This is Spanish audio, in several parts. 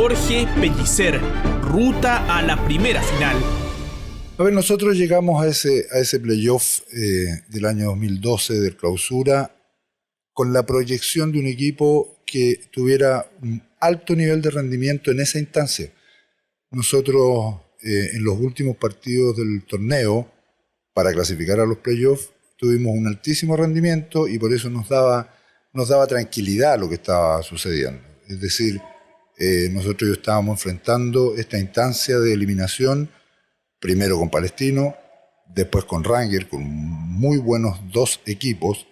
Jorge Pellicer, ruta a la primera final. A ver, nosotros llegamos a ese playoff del año 2012 del Clausura con la proyección de un equipo que tuviera un alto nivel de rendimiento en esa instancia. Nosotros en los últimos partidos del torneo, para clasificar a los playoffs, tuvimos un altísimo rendimiento y por eso nos daba tranquilidad lo que estaba sucediendo. Es decir, nosotros ya estábamos enfrentando esta instancia de eliminación, primero con Palestino, después con Rangers, con muy buenos dos equipos,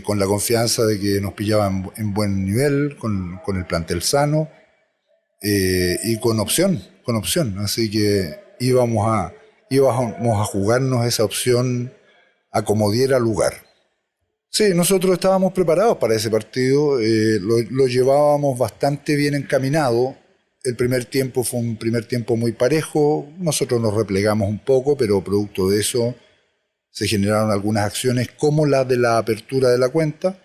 con la confianza de que nos pillaban en buen nivel, con el plantel sano y con opción. Así que íbamos a jugarnos esa opción a como diera lugar. Sí, nosotros estábamos preparados para ese partido, lo llevábamos bastante bien encaminado. El primer tiempo fue un primer tiempo muy parejo, nosotros nos replegamos un poco, pero producto de eso se generaron algunas acciones como la de la apertura de la cuenta,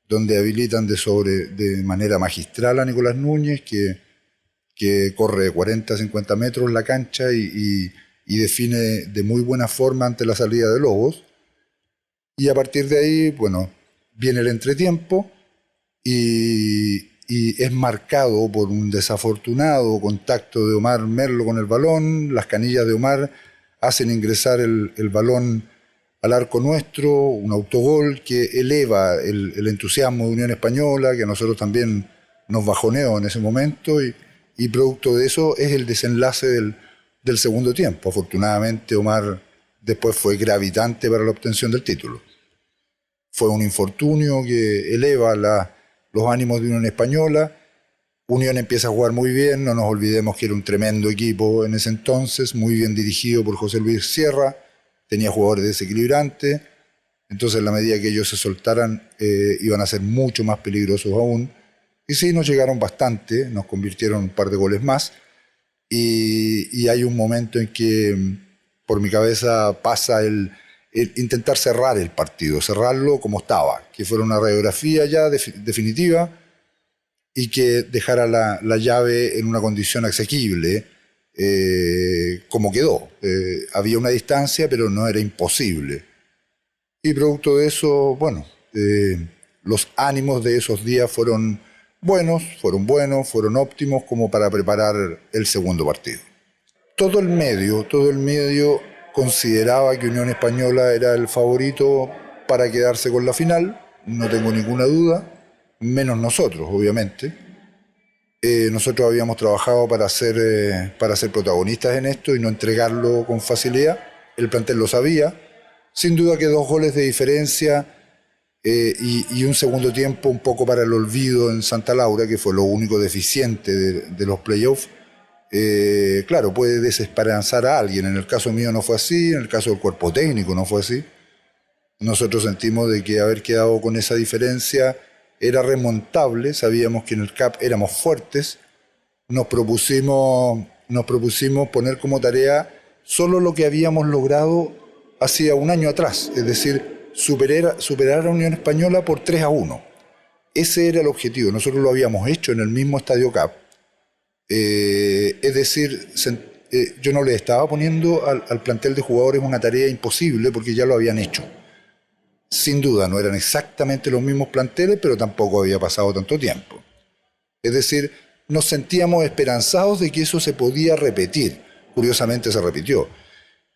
donde habilitan de manera magistral a Nicolás Núñez, que corre 40-50 metros la cancha y define de muy buena forma ante la salida de Lobos. Y a partir de ahí, bueno, viene el entretiempo y es marcado por un desafortunado contacto de Omar Merlo con el balón. Las canillas de Omar hacen ingresar el balón al arco nuestro, un autogol que eleva el entusiasmo de Unión Española, que a nosotros también nos bajoneó en ese momento, y producto de eso es el desenlace del segundo tiempo. Afortunadamente Omar después fue gravitante para la obtención del título. Fue un infortunio que eleva los ánimos de Unión Española. Unión empieza a jugar muy bien, no nos olvidemos que era un tremendo equipo en ese entonces, muy bien dirigido por José Luis Sierra, tenía jugadores desequilibrantes, entonces en la medida que ellos se soltaran iban a ser mucho más peligrosos aún. Y sí, nos llegaron bastante, nos convirtieron un par de goles más, y hay un momento en que por mi cabeza pasa el intentar cerrar el partido, cerrarlo como estaba, que fuera una radiografía ya definitiva y que dejara la llave en una condición asequible, como quedó. Había una distancia, pero no era imposible. Y producto de eso, bueno, los ánimos de esos días fueron buenos, fueron óptimos como para preparar el segundo partido. Todo el medio consideraba que Unión Española era el favorito para quedarse con la final, no tengo ninguna duda, menos nosotros, obviamente. Nosotros habíamos trabajado para ser protagonistas en esto y no entregarlo con facilidad. El plantel lo sabía. Sin duda que 2 goles de diferencia y un segundo tiempo un poco para el olvido en Santa Laura, que fue lo único deficiente de los playoffs. Claro, puede desesperanzar a alguien. En el caso mío no fue así, en el caso del cuerpo técnico no fue así. Nosotros sentimos de que haber quedado con esa diferencia era remontable, sabíamos que en el CAP éramos fuertes, nos propusimos poner como tarea solo lo que habíamos logrado hacía un año atrás, es decir, superar a Unión Española por 3-1. Ese era el objetivo, nosotros lo habíamos hecho en el mismo Estadio CAP. Es decir, yo no le estaba poniendo al plantel de jugadores una tarea imposible porque ya lo habían hecho. Sin duda, no eran exactamente los mismos planteles, pero tampoco había pasado tanto tiempo. Es decir, nos sentíamos esperanzados de que eso se podía repetir. Curiosamente se repitió.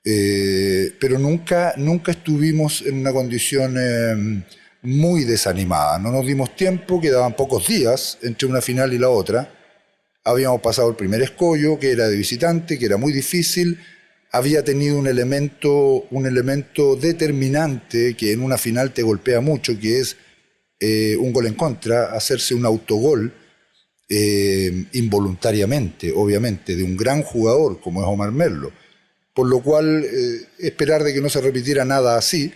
Pero nunca estuvimos en una condición muy desanimada. No nos dimos tiempo, quedaban pocos días entre una final y la otra. Habíamos pasado el primer escollo, que era de visitante, que era muy difícil. Había tenido un elemento determinante que en una final te golpea mucho, que es un gol en contra, hacerse un autogol involuntariamente, obviamente, de un gran jugador como es Omar Merlo. Por lo cual, esperar de que no se repitiera nada así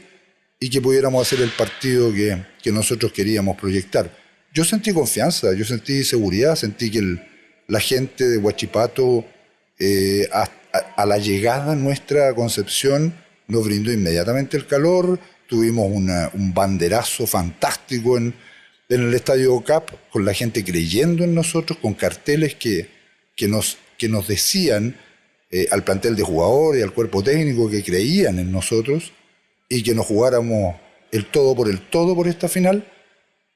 y que pudiéramos hacer el partido que nosotros queríamos proyectar. Yo sentí confianza, yo sentí seguridad, sentí que la gente de Huachipato, a la llegada nuestra a Concepción, nos brindó inmediatamente el calor. Tuvimos un banderazo fantástico en el Estadio Cap, con la gente creyendo en nosotros, con carteles que nos decían al plantel de jugadores, al cuerpo técnico, que creían en nosotros y que nos jugáramos el todo por esta final.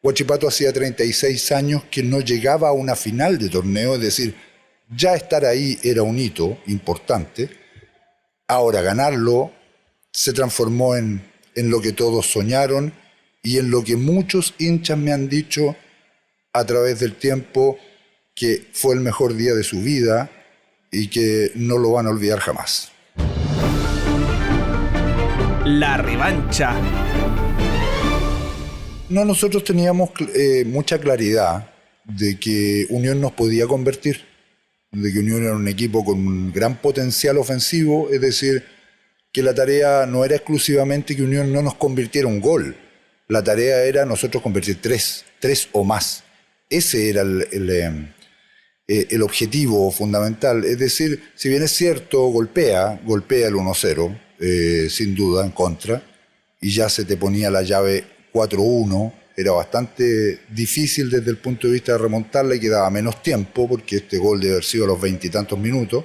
Huachipato hacía 36 años que no llegaba a una final de torneo, es decir, ya estar ahí era un hito importante. Ahora ganarlo se transformó en lo que todos soñaron y en lo que muchos hinchas me han dicho a través del tiempo, que fue el mejor día de su vida y que no lo van a olvidar jamás. La revancha. No, nosotros teníamos mucha claridad de que Unión nos podía convertir, de que Unión era un equipo con un gran potencial ofensivo, es decir, que la tarea no era exclusivamente que Unión no nos convirtiera un gol, la tarea era nosotros convertir tres o más. Ese era el objetivo fundamental, es decir, si bien es cierto, golpea el 1-0, sin duda, en contra, y ya se te ponía la llave 4-1, era bastante difícil desde el punto de vista de remontarla y quedaba menos tiempo, porque este gol debe haber sido a los 20 y tantos minutos,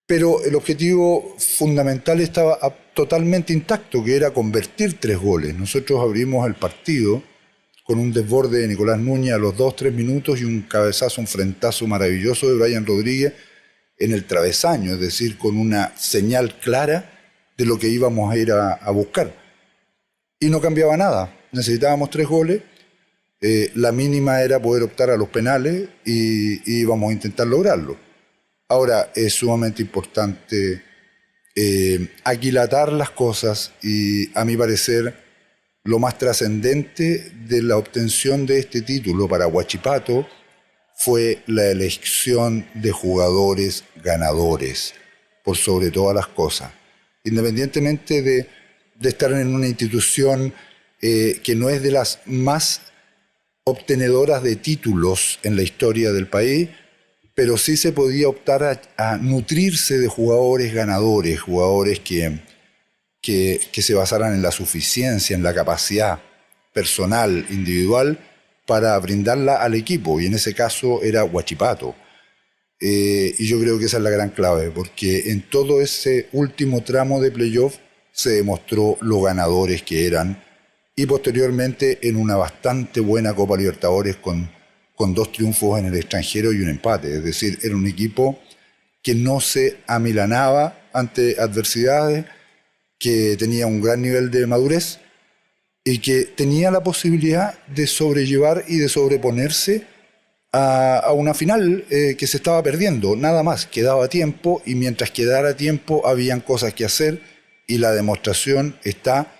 pero el objetivo fundamental estaba totalmente intacto, que era convertir 3 goles. Nosotros abrimos el partido con un desborde de Nicolás Núñez a los 2-3 minutos y un cabezazo, un frentazo maravilloso de Brian Rodríguez en el travesaño, es decir, con una señal clara de lo que íbamos a ir a buscar. Y no cambiaba nada, necesitábamos 3 goles, la mínima era poder optar a los penales y íbamos a intentar lograrlo. Ahora, es sumamente importante aquilatar las cosas y, a mi parecer, lo más trascendente de la obtención de este título para Huachipato fue la elección de jugadores ganadores, por sobre todas las cosas. Independientemente de estar en una institución que no es de las más obtenedoras de títulos en la historia del país, pero sí se podía optar a nutrirse de jugadores ganadores, jugadores que se basaran en la suficiencia, en la capacidad personal, individual, para brindarla al equipo, y en ese caso era Huachipato. Y yo creo que esa es la gran clave, porque en todo ese último tramo de playoff se demostró lo ganadores que eran, y posteriormente en una bastante buena Copa Libertadores con 2 triunfos en el extranjero y un empate. Es decir, era un equipo que no se amilanaba ante adversidades, que tenía un gran nivel de madurez y que tenía la posibilidad de sobrellevar y de sobreponerse a una final que se estaba perdiendo. Nada más, quedaba tiempo, y mientras quedara tiempo habían cosas que hacer, y la demostración está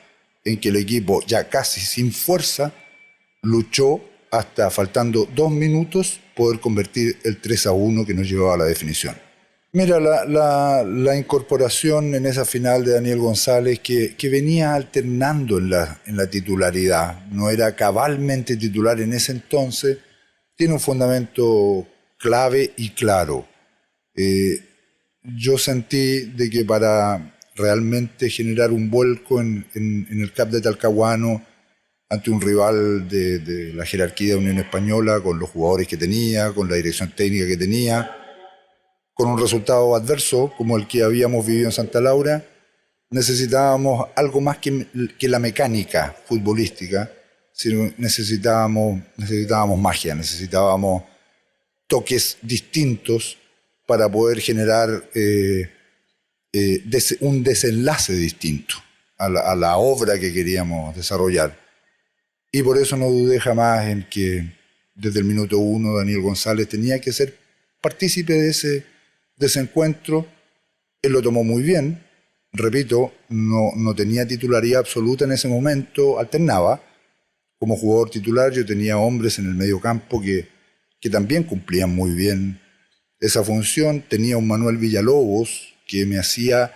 en que el equipo, ya casi sin fuerza, luchó hasta, faltando 2 minutos, poder convertir el 3-1 que nos llevaba a la definición. Mira, la incorporación en esa final de Daniel González, que venía alternando en la titularidad, no era cabalmente titular en ese entonces, tiene un fundamento clave y claro. Yo sentí de que para realmente generar un vuelco en el CAP de Talcahuano, ante un rival de la jerarquía de Unión Española, con los jugadores que tenía, con la dirección técnica que tenía, con un resultado adverso como el que habíamos vivido en Santa Laura, necesitábamos algo más que la mecánica futbolística, sino necesitábamos magia, necesitábamos toques distintos para poder generar un desenlace distinto a la obra que queríamos desarrollar. Y por eso no dudé jamás en que desde el minuto 1 Daniel González tenía que ser partícipe de ese encuentro. Él lo tomó muy bien, repito, no tenía titularidad absoluta en ese momento, alternaba. Como jugador titular yo tenía hombres en el medio campo que también cumplían muy bien esa función. Tenía un Manuel Villalobos que me hacía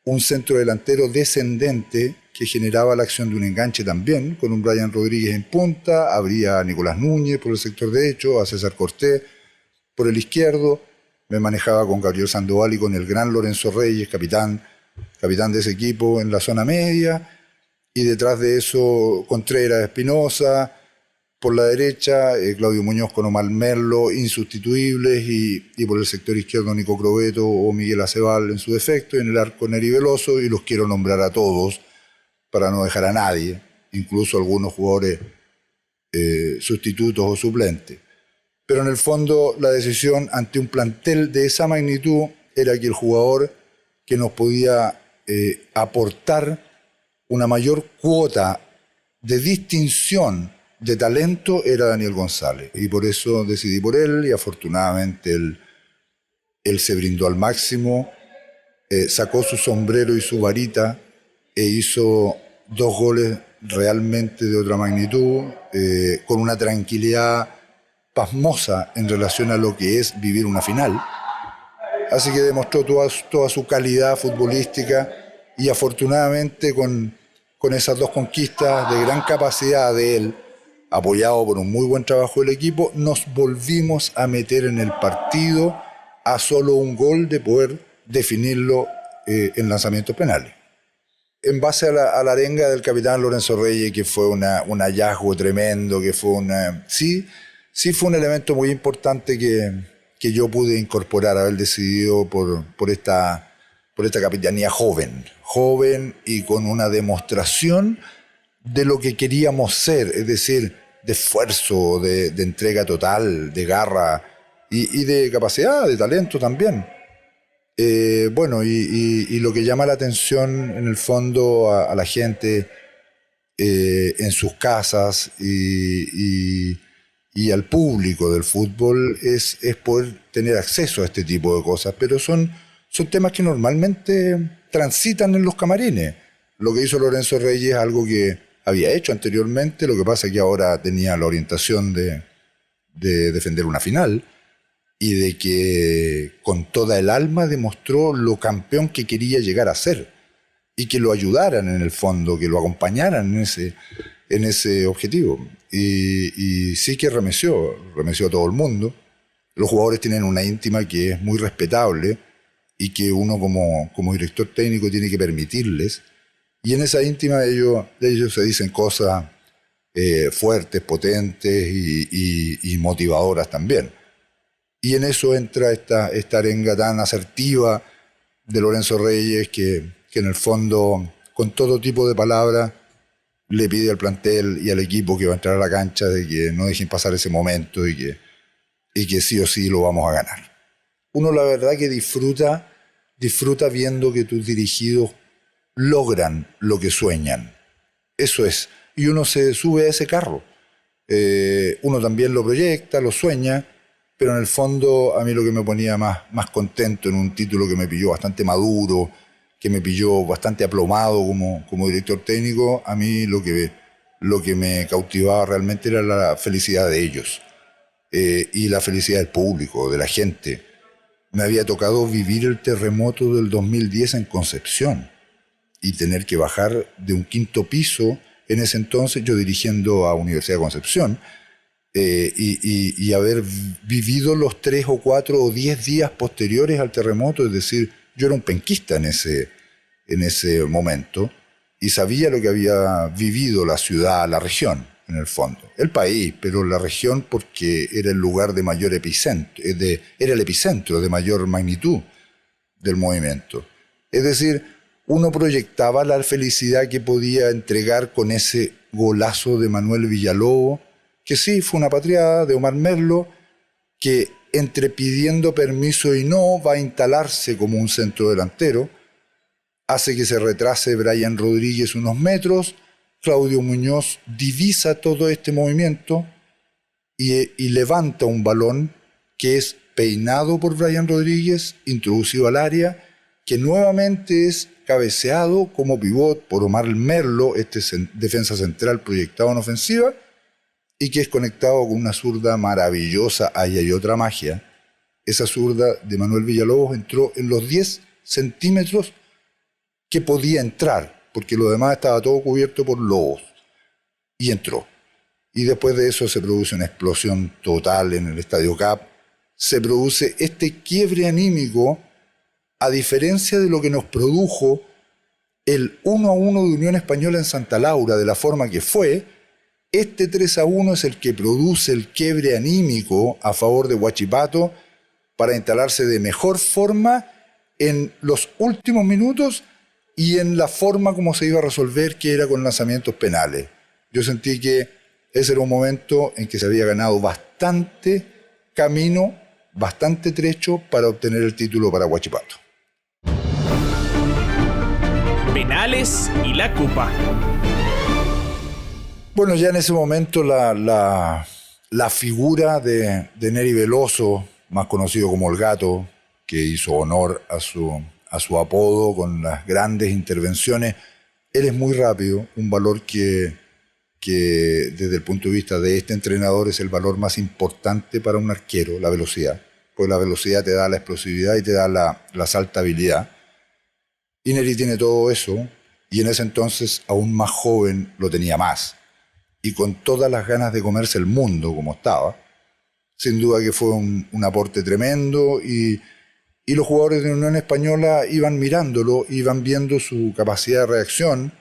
un centro delantero descendente, que generaba la acción de un enganche también, con un Brian Rodríguez en punta, habría a Nicolás Núñez por el sector derecho, a César Cortés por el izquierdo, me manejaba con Gabriel Sandoval y con el gran Lorenzo Reyes, capitán de ese equipo en la zona media, y detrás de eso Contreras Espinosa, Por la derecha, Claudio Muñoz con Omar Merlo, insustituibles, y por el sector izquierdo Nico Crobeto o Miguel Acebal en su defecto, y en el arco Neri Veloso, y los quiero nombrar a todos para no dejar a nadie, incluso algunos jugadores sustitutos o suplentes. Pero en el fondo la decisión ante un plantel de esa magnitud era que el jugador que nos podía aportar una mayor cuota de distinción de talento era Daniel González, y por eso decidí por él, y afortunadamente él se brindó al máximo, sacó su sombrero y su varita e hizo 2 goles realmente de otra magnitud, con una tranquilidad pasmosa en relación a lo que es vivir una final. Así que demostró toda su calidad futbolística, y afortunadamente con esas 2 conquistas de gran capacidad de él, apoyado por un muy buen trabajo del equipo, nos volvimos a meter en el partido a solo un gol de poder definirlo en lanzamientos penales. En base a la arenga del capitán Lorenzo Reyes, que fue un hallazgo tremendo, que fue sí fue un elemento muy importante que yo pude incorporar, haber decidido por esta capitanía joven y con una demostración de lo que queríamos ser, es decir, de esfuerzo, de entrega total, de garra y de capacidad, de talento también. Bueno, y lo que llama la atención en el fondo a la gente en sus casas y al público del fútbol es poder tener acceso a este tipo de cosas, pero son temas que normalmente transitan en los camarines. Lo que hizo Lorenzo Reyes es algo que había hecho anteriormente, lo que pasa es que ahora tenía la orientación de defender una final, y de que con toda el alma demostró lo campeón que quería llegar a ser, y que lo ayudaran en el fondo, que lo acompañaran en ese objetivo. Y sí que remeció a todo el mundo. Los jugadores tienen una íntima que es muy respetable y que uno como director técnico tiene que permitirles. Y en esa íntima de ellos se dicen cosas fuertes, potentes y motivadoras también. Y en eso entra esta arenga tan asertiva de Lorenzo Reyes que en el fondo, con todo tipo de palabras, le pide al plantel y al equipo que va a entrar a la cancha de que no dejen pasar ese momento y que sí o sí lo vamos a ganar. Uno la verdad que disfruta viendo que tus dirigidos logran lo que sueñan. Eso es. Y uno se sube a ese carro. Uno también lo proyecta, lo sueña, pero en el fondo a mí lo que me ponía más contento en un título que me pilló bastante maduro, que me pilló bastante aplomado como director técnico, a mí lo que me cautivaba realmente era la felicidad de ellos y la felicidad del público, de la gente. Me había tocado vivir el terremoto del 2010 en Concepción y tener que bajar de un 5º piso, en ese entonces yo dirigiendo a Universidad de Concepción, y haber vivido los 3 o 4 o 10 días posteriores al terremoto. Es decir, yo era un penquista en ese momento y sabía lo que había vivido la ciudad, la región, en el fondo. El país, pero la región porque era el lugar de mayor epicentro, era el epicentro de mayor magnitud del movimiento. Es decir, uno proyectaba la felicidad que podía entregar con ese golazo de Manuel Villalobos, que sí, fue una patriada de Omar Merlo, que entre pidiendo permiso y no va a instalarse como un centro delantero, hace que se retrase Brian Rodríguez unos metros, Claudio Muñoz divisa todo este movimiento y levanta un balón que es peinado por Brian Rodríguez, introducido al área, que nuevamente es cabeceado como pivot por Omar Merlo, defensa central proyectado en ofensiva, y que es conectado con una zurda maravillosa. Ahí hay otra magia. Esa zurda de Manuel Villalobos entró en los 10 centímetros que podía entrar, porque lo demás estaba todo cubierto por lobos. Y entró. Y después de eso se produce una explosión total en el Estadio Cap. Se produce este quiebre anímico, a diferencia de lo que nos produjo el 1-1 de Unión Española en Santa Laura, de la forma que fue, este 3-1 es el que produce el quiebre anímico a favor de Huachipato para instalarse de mejor forma en los últimos minutos y en la forma como se iba a resolver, que era con lanzamientos penales. Yo sentí que ese era un momento en que se había ganado bastante camino, bastante trecho para obtener el título para Huachipato. Penales y la Copa. Bueno, ya en ese momento la figura de Neri Veloso, más conocido como El Gato, que hizo honor a su apodo con las grandes intervenciones, él es muy rápido, un valor que desde el punto de vista de este entrenador es el valor más importante para un arquero, la velocidad. Pues la velocidad te da la explosividad y te da la saltabilidad. Y Neri tiene todo eso, y en ese entonces, aún más joven, lo tenía más. Y con todas las ganas de comerse el mundo como estaba, sin duda que fue un aporte tremendo, y los jugadores de Unión Española iban mirándolo, iban viendo su capacidad de reacción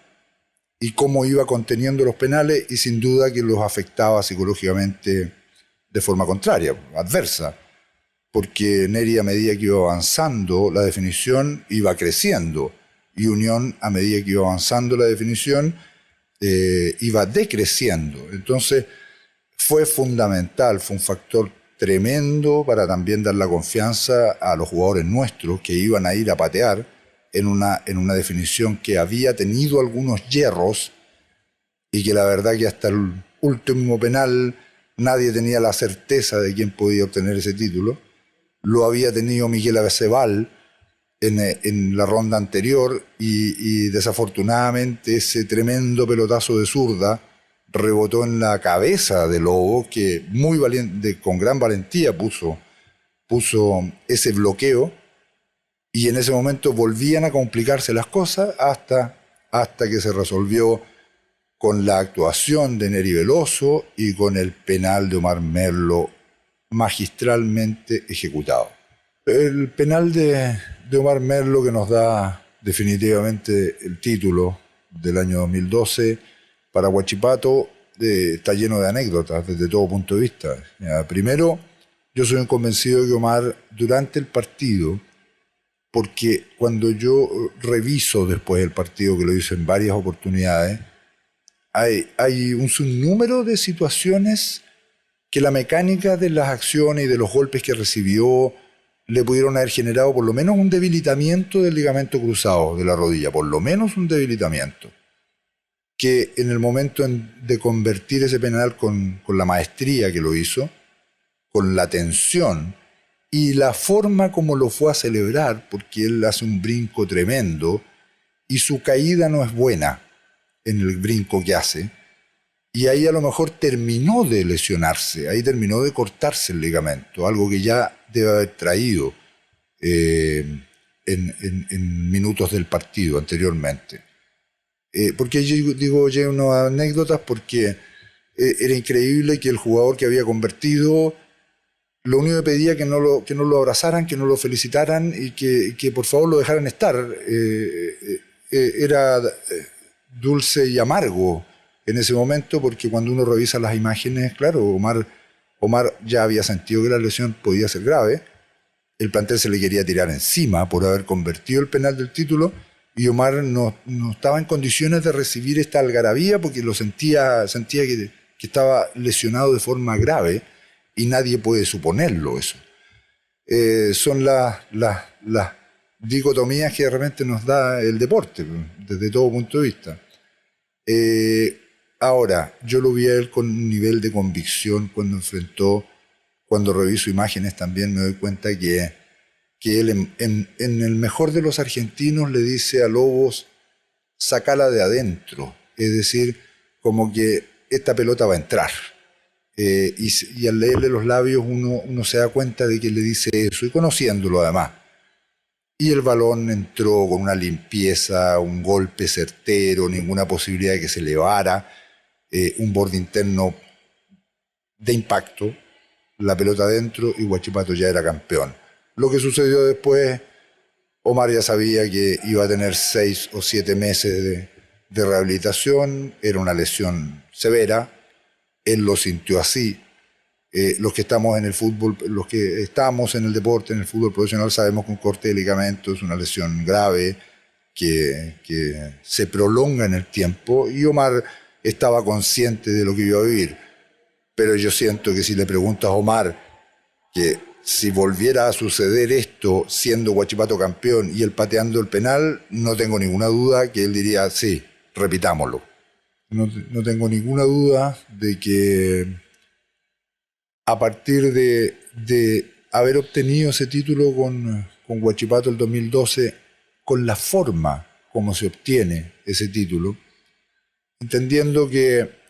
y cómo iba conteniendo los penales, y sin duda que los afectaba psicológicamente de forma contraria, adversa, porque Neri, a medida que iba avanzando la definición, iba creciendo, y Unión, a medida que iba avanzando la definición, iba decreciendo. Entonces fue fundamental, fue un factor tremendo para también dar la confianza a los jugadores nuestros que iban a ir a patear en una definición que había tenido algunos hierros y que la verdad que hasta el último penal nadie tenía la certeza de quién podía obtener ese título. Lo había tenido Miguel Abecebal en la ronda anterior y desafortunadamente ese tremendo pelotazo de zurda rebotó en la cabeza de Lobo, que muy valiente, con gran valentía puso ese bloqueo, y en ese momento volvían a complicarse las cosas hasta que se resolvió con la actuación de Neri Veloso y con el penal de Omar Merlo magistralmente ejecutado. El penal de Omar Merlo, que nos da definitivamente el título del año 2012 para Huachipato, está lleno de anécdotas desde todo punto de vista. Primero, yo soy un convencido de que Omar, durante el partido, porque cuando yo reviso después el partido, que lo hice en varias oportunidades, hay un sinnúmero de situaciones que la mecánica de las acciones y de los golpes que recibió le pudieron haber generado por lo menos un debilitamiento del ligamento cruzado de la rodilla, por lo menos un debilitamiento, que en el momento de convertir ese penal con la maestría que lo hizo, con la tensión y la forma como lo fue a celebrar, porque él hace un brinco tremendo y su caída no es buena en el brinco que hace, y ahí a lo mejor terminó de lesionarse, ahí terminó de cortarse el ligamento, algo que ya debe haber traído en minutos del partido anteriormente. Porque yo digo lleno de anécdotas porque era increíble que el jugador que había convertido, lo único que pedía que no lo abrazaran, que no lo felicitaran y que por favor lo dejaran estar. Era dulce y amargo en ese momento, porque cuando uno revisa las imágenes, claro, Omar ya había sentido que la lesión podía ser grave, el plantel se le quería tirar encima por haber convertido el penal del título, y Omar no estaba en condiciones de recibir esta algarabía porque lo sentía que estaba lesionado de forma grave, y nadie puede suponerlo eso. Son las dicotomías que de repente nos da el deporte, desde todo punto de vista. Ahora, yo lo vi a él con un nivel de convicción cuando reviso imágenes también me doy cuenta que él en el mejor de los argentinos le dice a Lobos, sacala de adentro, es decir, como que esta pelota va a entrar. Y al leerle los labios uno se da cuenta de que le dice eso, y conociéndolo además. Y el balón entró con una limpieza, un golpe certero, ninguna posibilidad de que se elevara, un borde interno de impacto, la pelota adentro, y Huachipato ya era campeón. Lo que sucedió después, Omar ya sabía que iba a tener 6 o 7 meses de rehabilitación, era una lesión severa, él lo sintió así. Los que estamos en el fútbol, los que estamos en el deporte, en el fútbol profesional, sabemos que un corte de ligamento es una lesión grave que se prolonga en el tiempo, y Omar estaba consciente de lo que iba a vivir. Pero yo siento que si le preguntas a Omar que si volviera a suceder esto siendo Huachipato campeón y él pateando el penal, no tengo ninguna duda que él diría sí, repitámoslo. No tengo ninguna duda de que a partir de haber obtenido ese título con Huachipato el 2012, con la forma como se obtiene ese título, entendiendo que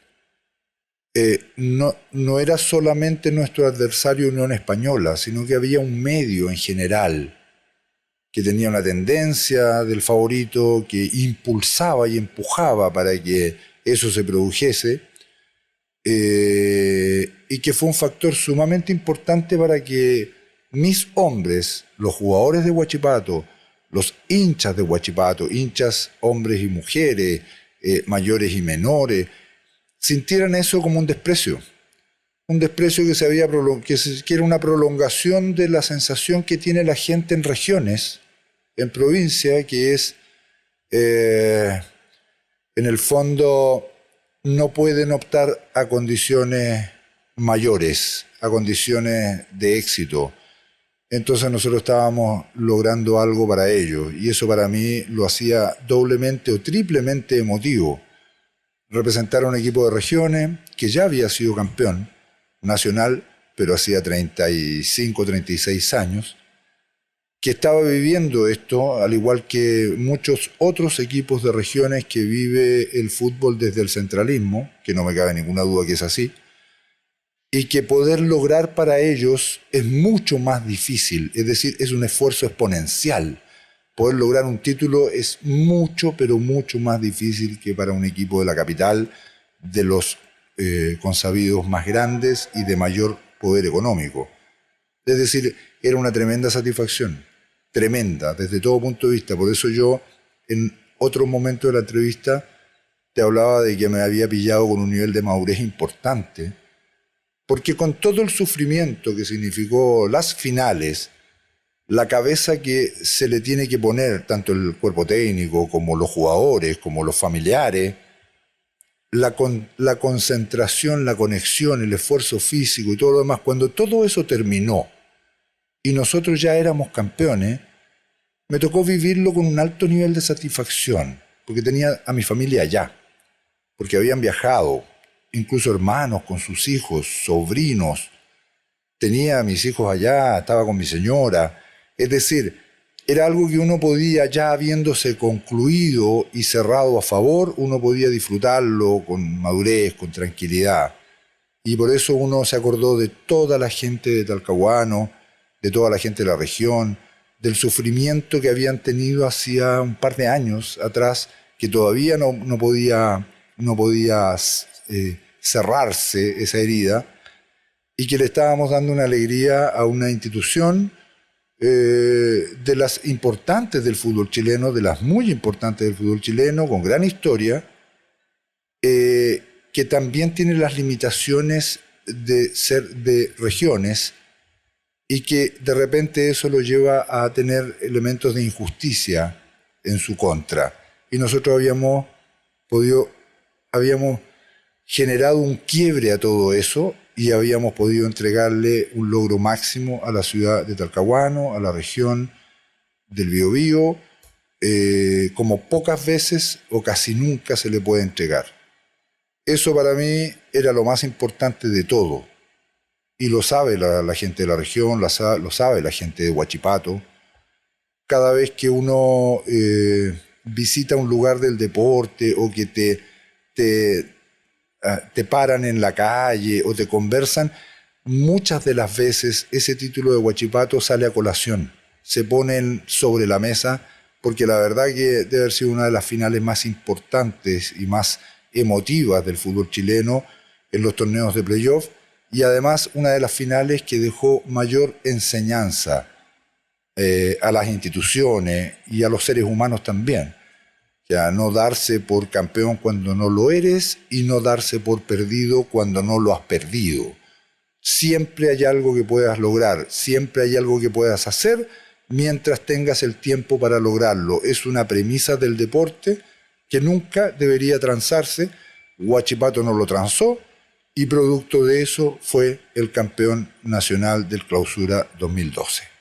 no era solamente nuestro adversario Unión Española, sino que había un medio en general que tenía una tendencia del favorito, que impulsaba y empujaba para que eso se produjese, y que fue un factor sumamente importante para que mis hombres, los jugadores de Huachipato, los hinchas de Huachipato, hinchas hombres y mujeres, mayores y menores, sintieran eso como un desprecio que se había que era una prolongación de la sensación que tiene la gente en regiones, en provincia, que es en el fondo no pueden optar a condiciones mayores, a condiciones de éxito. Entonces nosotros estábamos logrando algo para ellos, y eso para mí lo hacía doblemente o triplemente emotivo. Representar a un equipo de regiones que ya había sido campeón nacional, pero hacía 35, 36 años, que estaba viviendo esto, al igual que muchos otros equipos de regiones que vive el fútbol desde el centralismo, que no me cabe ninguna duda que es así, y que poder lograr para ellos es mucho más difícil, es decir, es un esfuerzo exponencial. Poder lograr un título es mucho, pero mucho más difícil que para un equipo de la capital, de los consabidos más grandes y de mayor poder económico. Es decir, era una tremenda satisfacción, tremenda, desde todo punto de vista. Por eso yo, en otro momento de la entrevista, te hablaba de que me había pillado con un nivel de madurez importante, porque con todo el sufrimiento que significó las finales, la cabeza que se le tiene que poner, tanto el cuerpo técnico como los jugadores, como los familiares, la concentración, la conexión, el esfuerzo físico y todo lo demás, cuando todo eso terminó y nosotros ya éramos campeones, me tocó vivirlo con un alto nivel de satisfacción, porque tenía a mi familia allá, porque habían viajado, incluso hermanos con sus hijos, sobrinos, tenía a mis hijos allá, estaba con mi señora. Es decir, era algo que uno podía, ya habiéndose concluido y cerrado a favor, uno podía disfrutarlo con madurez, con tranquilidad. Y por eso uno se acordó de toda la gente de Talcahuano, de toda la gente de la región, del sufrimiento que habían tenido hacía un par de años atrás, que todavía no podía cerrarse esa herida, y que le estábamos dando una alegría a una institución de las importantes del fútbol chileno, de las muy importantes del fútbol chileno, con gran historia, que también tiene las limitaciones de ser de regiones, y que de repente eso lo lleva a tener elementos de injusticia en su contra. Y nosotros habíamos generado un quiebre a todo eso, y habíamos podido entregarle un logro máximo a la ciudad de Talcahuano, a la región del Biobío, como pocas veces o casi nunca se le puede entregar. Eso para mí era lo más importante de todo, y lo sabe la gente de la región, lo sabe la gente de Huachipato. Cada vez que uno visita un lugar del deporte, o que te paran en la calle o te conversan, muchas de las veces ese título de Huachipato sale a colación, se ponen sobre la mesa, porque la verdad que debe haber sido una de las finales más importantes y más emotivas del fútbol chileno en los torneos de playoff, y además una de las finales que dejó mayor enseñanza a las instituciones y a los seres humanos también, Ya, no darse por campeón cuando no lo eres y no darse por perdido cuando no lo has perdido. Siempre hay algo que puedas lograr, siempre hay algo que puedas hacer mientras tengas el tiempo para lograrlo. Es una premisa del deporte que nunca debería transarse. Huachipato no lo transó y producto de eso fue el campeón nacional del Clausura 2012.